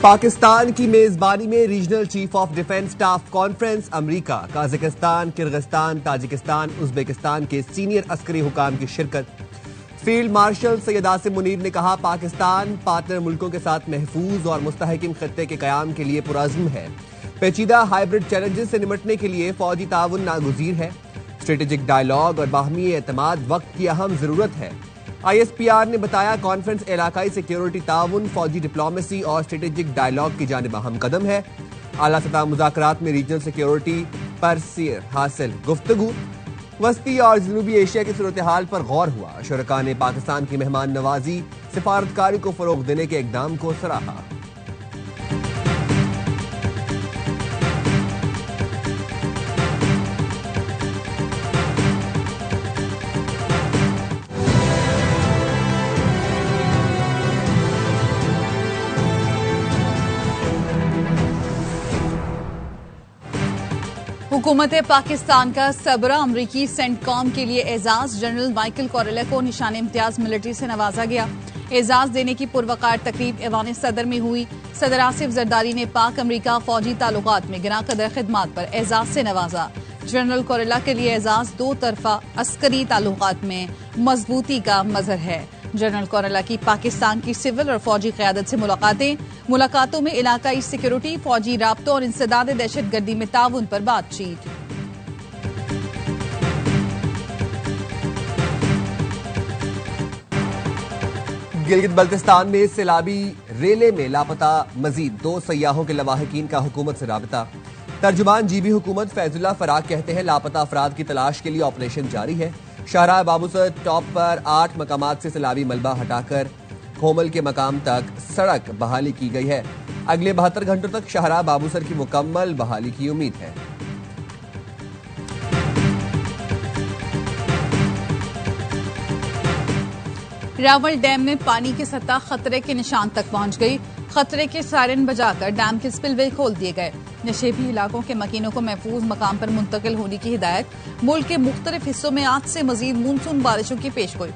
पाकिस्तान की मेजबानी में regional chief of defence staff conference America, Kazakhstan, Kyrgyzstan, Tajikistan, Uzbekistan के सीनियर अस्करी हुकाम की शिरकत। फील्ड मार्शल सैयद आसिम मुनीर ने कहा, पाकिस्तान पार्टनर मुल्कों के साथ महफूज और मुस्तहकिम खत्ते के कयाम के लिए पुरअज़्म है। पेचीदा हाइब्रिड चैलेंजेस से निपटने के लिए फौजी ताउन नागुज़ीर है। स्ट्रेटेजिक डायलॉग और बाहमी एतमाद वक्त की अहम जरूरत है। ISPR ने बताया, कॉन्फ्रेंस इलाकाई सिक्योरिटी ताउन, फौजी डिप्लोमेसी और स्ट्रेटेजिक डायलॉग की जानिब अहम कदम है। आला सतह मुज़ाकरात में रीजनल सिक्योरिटी पर हासिल गुफ्तगू, वस्ती और जनूबी एशिया की सूरत हाल पर गौर हुआ। शुरका ने पाकिस्तान की मेहमान नवाजी, सिफारतकारी को फरोग देने के इकदाम को सराहा। हुकूमत पाकिस्तान का सबरा अमरीकी सेंटकॉम के लिए एजाज जनरल माइकल कोरेला को निशान इम्तियाज मिलिट्री से नवाजा गया। एजाज देने की पुरवकार तकरीब ऐवान सदर में हुई। सदर आसिफ जरदारी ने पाक अमरीका फौजी ताल्लुकात में गिना कदर खिदमात पर एजाज से नवाजा। जनरल कोरेला के लिए एजाज दो तरफा अस्करी ताल्लुकात में मजबूती का मजहर है। जनरल कोरेला की पाकिस्तान की सिविल और फौजी क़यादत से मुलाकातों में इलाकाई सिक्योरिटी, फौजी राब्तों और इंसदाद दहशतगर्दी में ताउन पर बातचीत। गिलगित बल्तिस्तान में सैलाबी रेले में लापता मजीद 2 सयाहों के लवाहिकीन का हुकूमत से राबता। तर्जुमान जीबी हुकूमत फैजुल्ला फराग कहते हैं, लापता अफराद की तलाश के लिए ऑपरेशन जारी है। शाहराह बाबूसर टॉप पर 8 मकामात से सैलाबी मलबा हटाकर खोमल के मकाम तक सड़क बहाली की गई है। अगले 72 घंटों तक शाहराह बाबूसर की मुकम्मल बहाली की उम्मीद है। रावल डैम में पानी की सतह खतरे के निशान तक पहुंच गई। खतरे के सायरन बजाकर डैम के स्पिलवे खोल दिए गए। नशेबी इलाकों के मकीनों को महफूज मकाम पर मुंतकिल होने की हिदायत। मुल्क के मुख्तलिफ हिस्सों में आज से मजीद मानसून बारिशों की पेशगोई।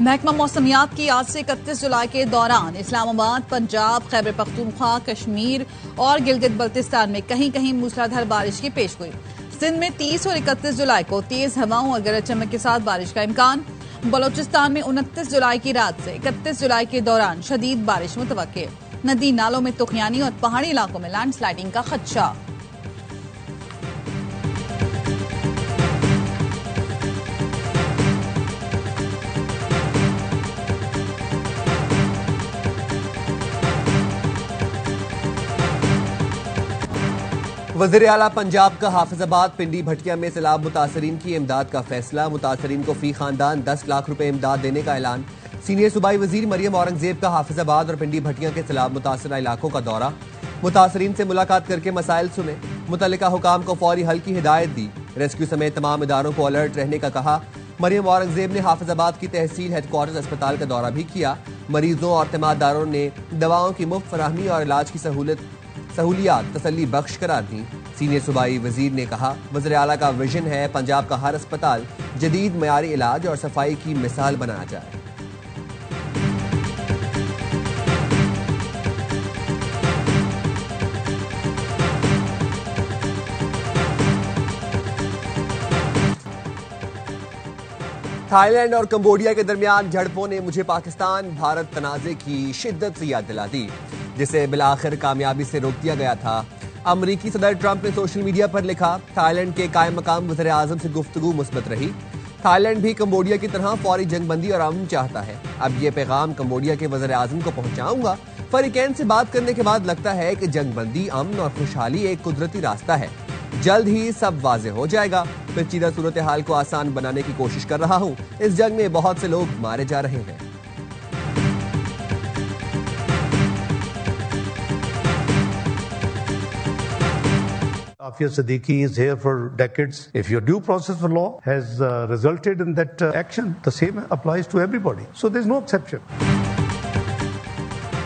महकमा मौसमियात की आज से 31 जुलाई के दौरान इस्लामाबाद, पंजाब, खैबर पख्तूनख्वा, कश्मीर और गिलगित बल्तिस्तान में कहीं कहीं मूसलाधार बारिश की पेशगोई। सिंध में 30 और 31 जुलाई को तेज हवाओं और गरज चमक के साथ बारिश का इम्कान। बलोचिस्तान में 29 जुलाई की रात से 31 जुलाई के दौरान शदीद बारिश मुतवक्के। नदी नालों में तुखयानी और पहाड़ी इलाकों में लैंडस्लाइडिंग का खदशा। वज़ीर आला पंजाब का हाफिजाबाद पिंडी भटिया में सैलाब मुतासरीन की इमदाद का फैसला। मुतासरीन को फी खानदान 10 लाख रुपए इमदाद देने का ऐलान। सीनियर सूबाई वजीर मरियम औरंगजेब का हाफिजाबाद और पिंडी भटिया के सैलाब मुतासरा इलाकों का दौरा। मुतासरीन से मुलाकात करके मसाइल सुने। मुतल्लिका हुकाम को फौरी हल की हिदायत दी। रेस्क्यू समेत तमाम इदारों को अलर्ट रहने का कहा। मरियम औरंगजेब ने हाफिजाबाद की तहसील हेडक्वार्टर अस्पताल का दौरा भी किया। मरीजों और तिमादारों ने दवाओं की मुफ्त फराहमी और इलाज की सहूलियात तसल्ली बख्श करार दी। सीनियर सूबाई वजीर ने कहा, वज़ीर आला का विजन है पंजाब का हर अस्पताल जदीद मयारी इलाज और सफाई की मिसाल बनाया जाए। थाईलैंड और कंबोडिया के दरमियान झड़पों ने मुझे पाकिस्तान भारत तनाज़े की शिद्दत से याद दिला दी, जिसे बिलाखिर कामयाबी से रोक दिया गया था। अमरीकी सदर ट्रंप ने सोशल मीडिया पर लिखा, थाईलैंड के कायम मकाम वज़ीर आज़म से गुफ्तगू मुस्बत रही। थाईलैंड भी कंबोडिया की तरह फौरी जंगबंदी और अमन चाहता है। अब ये पैगाम कंबोडिया के वज़ीर आज़म को पहुंचाऊंगा। फरीकैन से बात करने के बाद लगता है कि जंगबंदी, अमन और खुशहाली एक कुदरती रास्ता है। जल्द ही सब वाज़ेह हो जाएगा। पेचीदा सूरत हाल को आसान बनाने की कोशिश कर रहा हूँ। इस जंग में बहुत से लोग मारे जा रहे हैं। Afia Siddiqui is here for decades. If your due process for law has resulted in that action, the same applies to everybody. So there's no exception.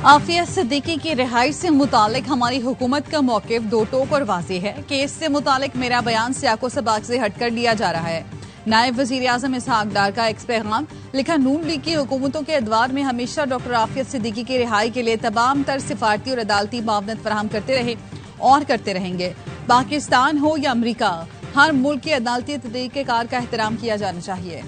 Aafia Siddiqui की रिहाई से मुतालिक हमारी हुकूमत का मौक़िफ़ दो टोक और वाज़ेह है। केस से मुतालिक मेरा बयान सियाको सबाक से हटकर लिया जा रहा है। नायब वजीर आजम इसहाक डार का एक पैगाम लिखा, नून लीग की हुकूमतों के अदवार में हमेशा डॉक्टर आफियत सिद्दीकी की रिहाई के लिए तमाम तर सिफारती और अदालती मावनत फराहम करते रहे और करते रहेंगे। पाकिस्तान हो या अमरीका, हर मुल्क के अदालती तरीक़ेकार का एहतराम किया जाना चाहिए।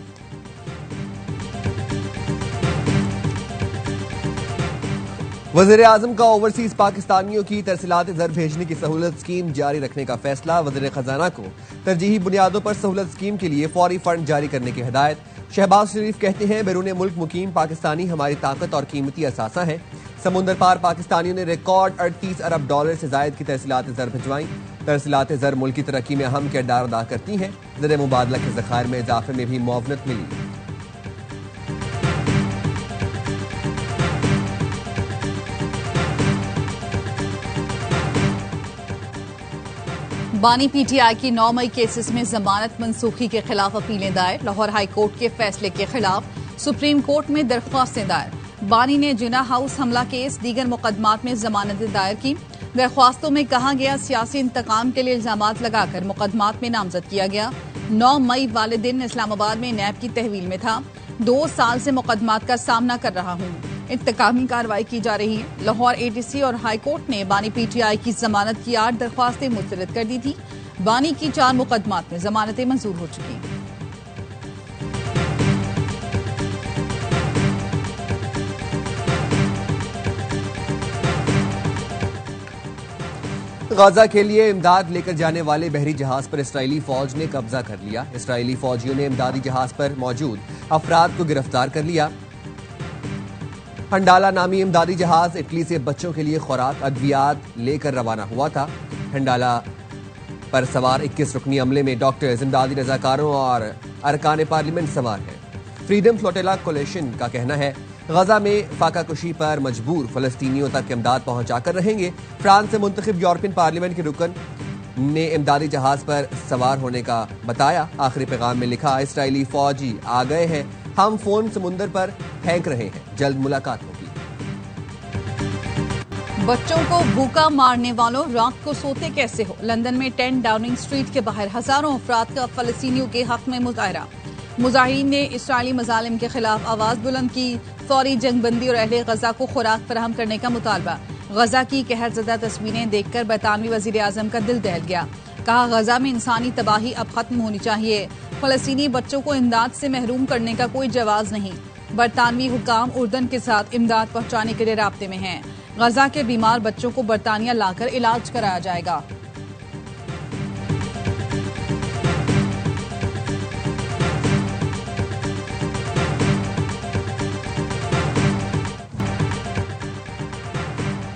वज़ीर आज़म का ओवरसीज पाकिस्तानियों की तरसीलात ज़र भेजने की सहूलत स्कीम जारी रखने का फैसला। वज़ीर खजाना को तरजीही बुनियादों पर सहूलत स्कीम के लिए फौरी फंड जारी करने की हिदायत। शहबाज शरीफ कहते हैं, बैरून मुल्क मुकीम पाकिस्तानी हमारी ताकत और कीमती असासा है। समुंदर पार पाकिस्तानियों ने रिकॉर्ड 38 अरब डॉलर से जायद की तरसीलात ज़र भिजवाई। तरसीलात ज़र मुल्क की तरक्की में अहम किरदार अदा करती हैं। ज़र मुबादला के ज़खायर में इजाफे में भी मुआवनत मिली। बानी पीटीआई की 9 मई केसेस में जमानत मनसूखी के खिलाफ अपीलें दायर। लाहौर हाई कोर्ट के फैसले के खिलाफ सुप्रीम कोर्ट में दरख्वास्तें दायर। बानी ने जिना हाउस हमला केस दीगर मुकदमात में जमानतें दायर की। दरख्वास्तों में कहा गया, सियासी इंतकाम के लिए इल्जामात लगाकर मुकदमात में नामजद किया गया। 9 मई वाले दिन इस्लामाबाद में नैब की तहवील में था। 2 साल से मुकदमात का सामना कर रहा हूँ। इंतकामी कार्रवाई की जा रही है। लाहौर एडीसी और हाई कोर्ट ने बानी पीटीआई की जमानत की 8 दरख्वास्तें मुस्तरद कर दी थी। बानी की 4 मुकदमात में जमानतें मंजूर हो चुकी। गाजा के लिए इमदाद लेकर जाने वाले बहरी जहाज पर इसराइली फौज ने कब्जा कर लिया। इसराइली फौजियों ने इमदादी जहाज पर मौजूद अफराद को गिरफ्तार कर लिया। हंडाला नामी इमदादी जहाज इटली से बच्चों के लिए खुराक अद्वियात लेकर रवाना हुआ था। हंडाला पर सवार 21 रुकनी अमले में डॉक्टर्स, इमदादी रजाकारों और अरकान पार्लियामेंट सवार हैं। फ्रीडम फ्लोटेला कोलिशन का कहना है, गजा में फाका कुशी पर मजबूर फलस्तीनियों तक इमदाद पहुंचाकर रहेंगे। फ्रांस से मुंतखब यूरोपियन पार्लियामेंट के रुकन ने इमदादी जहाज पर सवार होने का बताया। आखिरी पैगाम में लिखा, इसराइली फौजी आ गए हैं, हम फोन समुंदर पर फेंक रहे हैं, जल्द मुलाकात होगी। बच्चों को भूखा मारने वालों, रात को सोते कैसे हो। लंदन में 10 डाउनिंग स्ट्रीट के बाहर हजारों अफराद का फलस्तीनियों के हक में मुजाहरा। मुजाहिरीन ने इसराइली मजालिम के खिलाफ आवाज बुलंद की। फौरी जंगबंदी और अहले गजा को खुराक फराहम करने का मुतालबा। गजा की कहरज़दा तस्वीरें देखकर बरतानवी वजीर आजम का दिल दहल गया। कहा, गजा में इंसानी तबाही अब खत्म होनी चाहिए। फलस्तीनी बच्चों को इमदाद से महरूम करने का कोई जवाज नहीं। बरतानवी हुकाम उर्दन के साथ इमदाद पहुंचाने के लिए राब्ते में हैं। गजा के बीमार बच्चों को बरतानिया लाकर इलाज कराया जाएगा।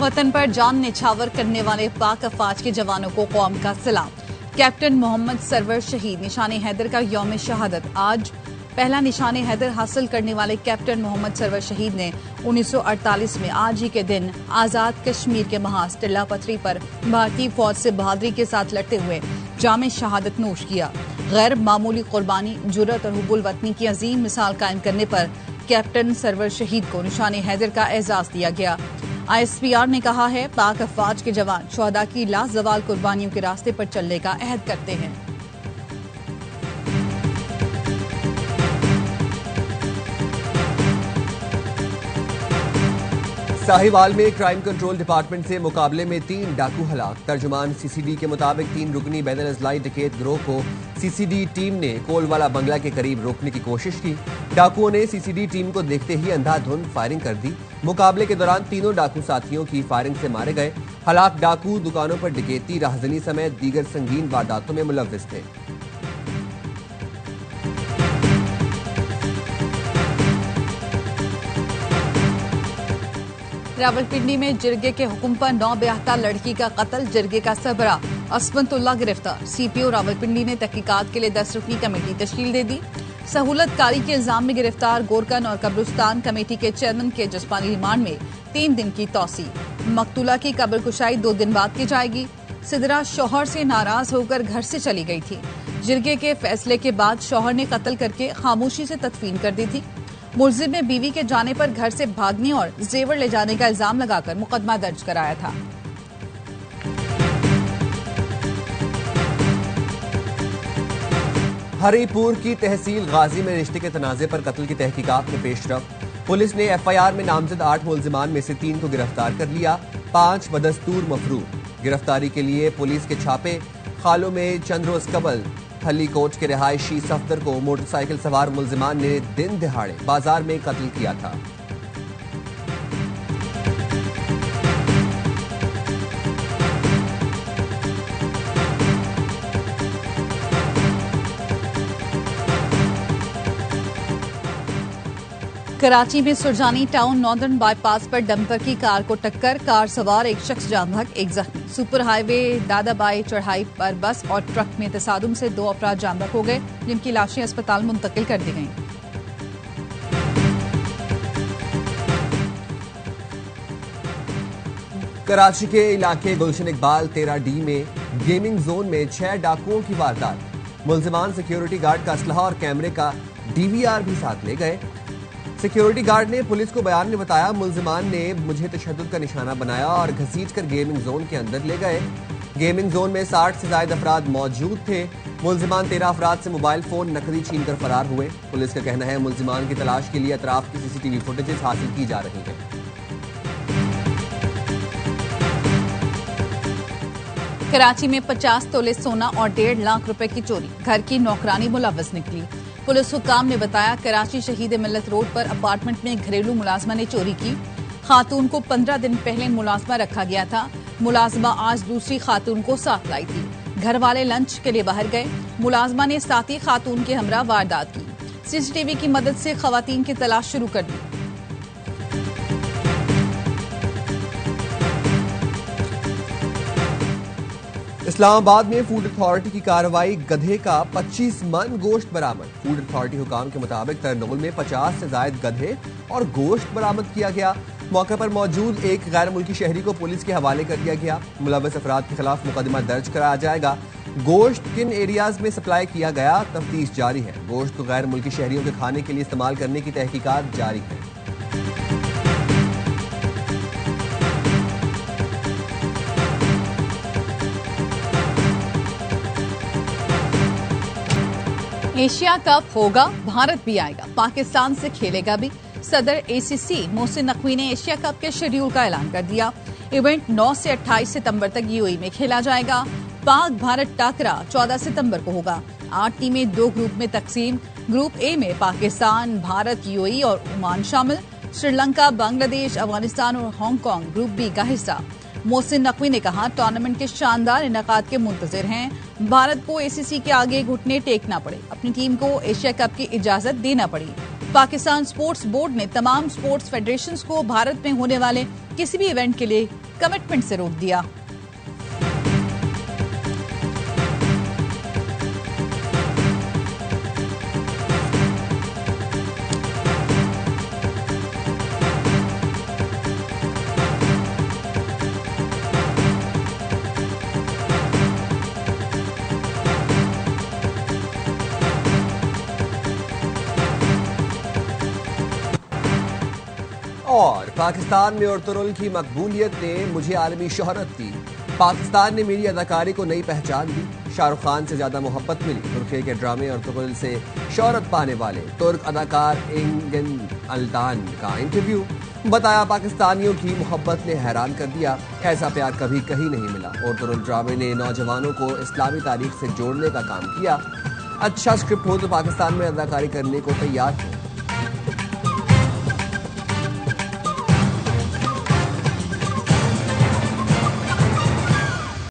वतन पर जान निछावर करने वाले पाक अफवाज के जवानों को कौम का सलाम। कैप्टन मोहम्मद सरवर शहीद। निशान हैदर का यौम शहादत आज। पहला निशान हैदर हासिल करने वाले कैप्टन मोहम्मद सरवर शहीद ने 1948 में आज ही के दिन आजाद कश्मीर के महाज टिल्ला पथरी पर भारतीय फौज से बहादुरी के साथ लड़ते हुए जाम शहादत नोश किया। गैर मामूली कुर्बानी, जुर्रत और हुब्बुल वतनी की अजीम मिसाल कायम करने पर कैप्टन सरवर शहीद को निशान हैदर का एजाज दिया गया। ISPR ने कहा है, पाक अफवाज के जवान शोहदा की लाजवाल कुर्बानियों के रास्ते पर चलने का अहद करते हैं। साहिवाल में क्राइम कंट्रोल डिपार्टमेंट से मुकाबले में 3 डाकू हलाक। तर्जुमान CCD के मुताबिक 3 रुकनी बैन अजलाई डकैत गिरोह को CCD टीम ने कोलवाला बंगला के करीब रोकने की कोशिश की। डाकुओं ने CCD टीम को देखते ही अंधाधुंध फायरिंग कर दी। मुकाबले के दौरान तीनों डाकू साथियों की फायरिंग से मारे गए। हलाक डाकू दुकानों पर डकैती, राहजनी समेत दीगर संगीन वारदातों में मुलव्विस थे। रावलपिंडी में जिरगे के हुक्म पर 9 ब्याहता लड़की का कत्ल। जिरगे का सरबरा असमतुल्ला गिरफ्तार। CPO रावलपिंडी ने तहकीकात के लिए 10 रुकनी कमेटी तश्कील दे दी। सहूलतकारी के इल्जाम में गिरफ्तार गोरकन और कब्रिस्तान कमेटी के चेयरमैन के जिस्मानी रिमांड में 3 दिन की तौसी। मकतूला की कब्र कुशाई 2 दिन बाद की जाएगी। सिदरा शौहर से नाराज होकर घर से चली गई थी। जिरगे के फैसले के बाद शौहर ने कत्ल करके खामोशी से तदफीन कर दी थी। मुलजिम ने बीवी के जाने पर घर से भागने और जेवर ले जाने का इल्जाम लगाकर मुकदमा दर्ज कराया था। हरीपुर की तहसील गाजी में रिश्ते के तनाजे पर कत्ल की तहकीकात में पेशरफ। पुलिस ने एफआईआर में नामजद 8 मुलजिमान में से 3 को गिरफ्तार कर लिया। 5 बदस्तूर मफरूर। गिरफ्तारी के लिए पुलिस के छापे। खालों में चंद रोज कबल हलीकोट के रिहायशी सफदर को मोटरसाइकिल सवार मुलजिमान ने दिन दिहाड़े बाजार में कत्ल किया था। कराची में सुरजानी टाउन नॉर्दर्न बाईपास पर डंपर की कार को टक्कर। कार सवार एक शख्स जान बहक, एक जख्मी। सुपर हाईवे दादाबाई चढ़ाई पर बस और ट्रक में तसादुम से 2 अफराद जान बहक हो गए, जिनकी लाशें अस्पताल मुंतकिल कर दी गईं। कराची के इलाके गुलशन इकबाल 13D में गेमिंग जोन में 6 डाकुओं की वारदात। मुलजिमान सिक्योरिटी गार्ड का असलहा और कैमरे का डीवीआर भी साथ ले गए। सिक्योरिटी गार्ड ने पुलिस को बयान में बताया, मुलजिमान ने मुझे तशद्दुद का निशाना बनाया और घसीटकर गेमिंग जोन के अंदर ले गए। गेमिंग जोन में 60 से ज्यादा अफराद मौजूद थे। मुलजिमान 13 अफराद से मोबाइल फोन नकदी छीनकर फरार हुए। पुलिस का कहना है मुलजिमान की तलाश के लिए अतराफ की सीसीटीवी फुटेजेस हासिल की जा रही है। कराची में 50 तोले सोना और 1.5 लाख रुपए की चोरी। घर की नौकरानी मुलव्वस निकली। पुलिस हुक्काम ने बताया, कराची शहीद मिल्लत रोड पर अपार्टमेंट में घरेलू मुलाजमा ने चोरी की। खातून को 15 दिन पहले मुलाजमा रखा गया था। मुलाजमा आज दूसरी खातून को साथ लाई थी। घर वाले लंच के लिए बाहर गए। मुलाजमा ने साथी खातून के हमरा वारदात की। सीसीटीवी की मदद से खवातीन की तलाश शुरू कर दी। इस्लामाबाद में फूड अथॉरिटी की कार्रवाई। गधे का 25 मन गोश्त बरामद। फूड अथॉरिटी हुकाम के मुताबिक तरनोल में 50 से ज्यादा गधे और गोश्त बरामद किया गया। मौके पर मौजूद एक गैर मुल्की शहरी को पुलिस के हवाले कर दिया गया। मुलव्वस अफराद के खिलाफ मुकदमा दर्ज कराया जाएगा। गोश्त किन एरियाज में सप्लाई किया गया, तफ्तीश जारी है। गोश्त को गैर मुल्की शहरियों के खाने के लिए इस्तेमाल करने की तहकीकात जारी है। एशिया कप होगा, भारत भी आएगा, पाकिस्तान से खेलेगा भी। सदर एसीसी मोहसिन नकवी ने एशिया कप के शेड्यूल का ऐलान कर दिया। इवेंट 9 से 28 सितंबर तक यूएई में खेला जाएगा। पाक भारत टाकरा 14 सितंबर को होगा। 8 टीमें 2 ग्रुप में तकसीम। ग्रुप ए में पाकिस्तान, भारत, यूएई और ओमान शामिल। श्रीलंका, बांग्लादेश, अफगानिस्तान और हांगकांग ग्रुप बी का हिस्सा। मोहसिन नकवी ने कहा, टूर्नामेंट के शानदार इनेकाद के मुंतजिर हैं। भारत को एसीसी के आगे घुटने टेकना पड़े, अपनी टीम को एशिया कप की इजाजत देना पड़ी। पाकिस्तान स्पोर्ट्स बोर्ड ने तमाम स्पोर्ट्स फेडरेशंस को भारत में होने वाले किसी भी इवेंट के लिए कमिटमेंट से रोक दिया। और पाकिस्तान में अर्तुगरुल की मकबूलियत ने मुझे आलमी शोहरत दी। पाकिस्तान ने मेरी अदाकारी को नई पहचान दी। शाहरुख खान से ज्यादा मोहब्बत मिली। तुर्की के ड्रामे अर्तुगरुल से शोहरत पाने वाले तुर्क अदाकार एंगन अल्तान का इंटरव्यू। बताया, पाकिस्तानियों की मोहब्बत ने हैरान कर दिया। ऐसा प्यार कभी कहीं नहीं मिला। अर्तुगरुल ड्रामे ने नौजवानों को इस्लामी तारीख से जोड़ने का काम किया। अच्छा स्क्रिप्ट हो तो पाकिस्तान में अदाकारी करने को तैयार हो।